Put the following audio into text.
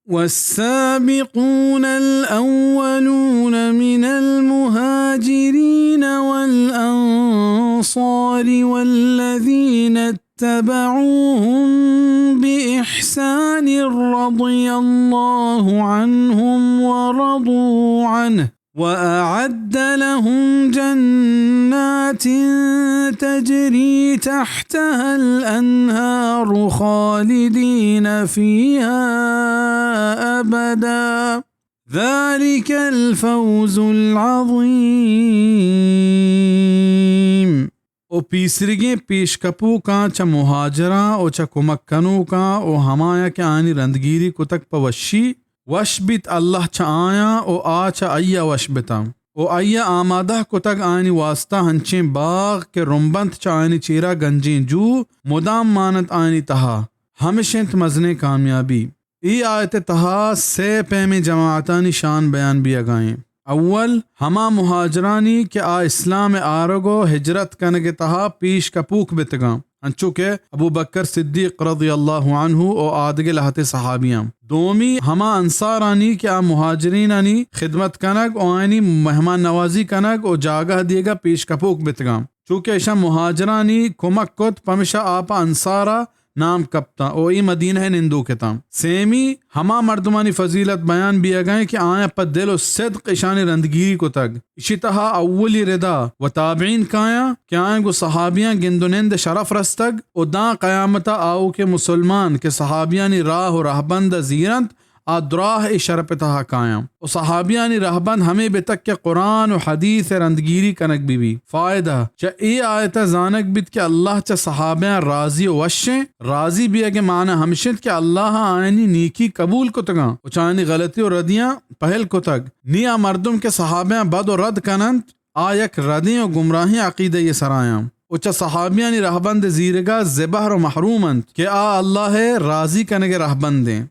والسابقون الأولون من المهاجرين والأنصار والذين اتبعوهم بإحسان رضي الله عنهم ورضوا عنه وأعد لهم جنات تجري تحتها الأنهار خالدين فيها أبدا ذلك الفوز العظيم. او پیسرگیں پیش کپو کا چا مہاجرہ او چا کمکنو کا او ہمایا کے آنی رندگیری کتک پوشی وشبت اللہ چا آیا او آچا ایا وشبتا او ایا آمادہ کتک آنی واسطہ ہنچیں باغ کے رنبنت چا آنی چیرا گنجیں جو مدام مانت آنی تہا ہمشنت مزنے کامیابی. ای آیت تہا سے پیم جماعتانی شان بیان بھی اگائیں. اول ہما مہاجرانی کہ آ اسلام آرگو ہجرت کنگ تہا پیش کپوک بتگاں انچو کہ ابو بکر صدیق رضی اللہ عنہ او آدگے لہت صحابیاں. دومی ہما انصارانی کہ آ مہاجرینانی خدمت کنگ او آئینی مہمان نوازی کنگ او جاگہ دیگا پیش کپوک بتگاں چونکہ ایشا مہاجرانی کمک کت پمشا آپا انصارا نام کپتا او ای مدینہ نندو کتا. سیمی ہما مردمانی فضیلت بیان بھی اگائیں کہ آیا پا دل و صدق اشانی رندگیری کو تگ اسی تہا اولی ردا و تابعین کایا کہ آئیں گو صحابیاں گندنند شرف رستگ او داں قیامتا آؤ کے مسلمان کے صحابیانی راہ و رہبند زیرند آدراہ شرپ تہا کایاں او صحابیانی رہبند ہمیں بے تک کہ قرآن و حدیث رندگیری کنک بھی فائدہ چا ای آیتا زانک بیت کہ اللہ چا صحابیان راضی و وشیں راضی بھی اگے معنی ہمشت کہ اللہ آئینی نیکی قبول کو تگاں او چاہنی غلطی و ردیاں پہل کو تگ نیا مردم کے صحابیان بد و رد کنند آیک ردیں و گمراہی عقیدہ یہ سرایاں او چا صحابیانی رہبند زیرگا زبہر و محرومند کہ اللہ راضی کنگ رہبندیں